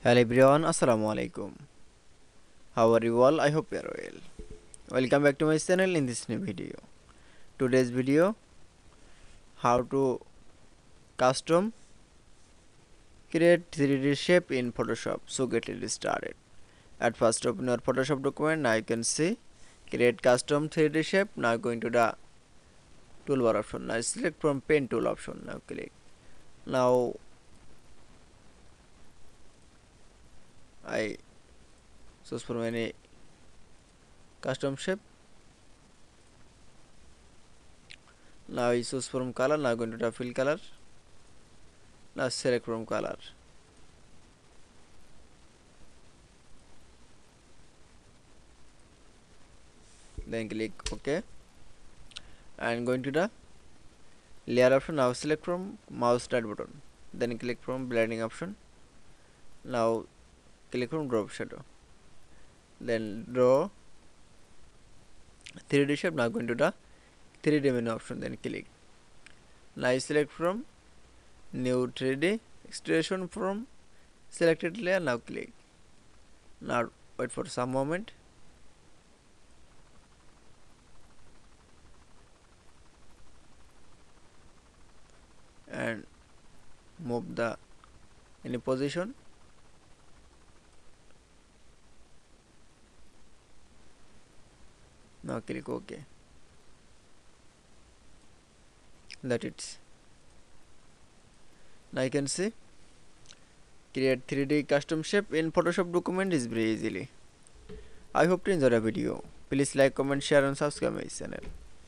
Hello everyone, Assalamu alaikum. How are you all? I hope you are well. Welcome back to my channel in this new video. Today's video, how to custom create 3D shape in Photoshop. So get it started. At first open your Photoshop document. Now you can see create custom 3D shape. Now going to the toolbar option. Now select from pen tool option. Now click. Now I choose from any custom shape. Now I choose from color. Now going to the fill color. Now select from color. Then click OK. And going to the layer option. Now select from mouse right button. Then click from blending option. Now click from drop shadow. Then draw 3D shape. Now going to the 3D menu option. Then click. Now select from new 3D extrusion from selected layer. Now click. Now wait for some moment. And move the any position. Now click OK. That it's. Now you can see create 3D custom shape in Photoshop document is very easily. I hope to enjoy the video. Please like, comment, share and subscribe my channel.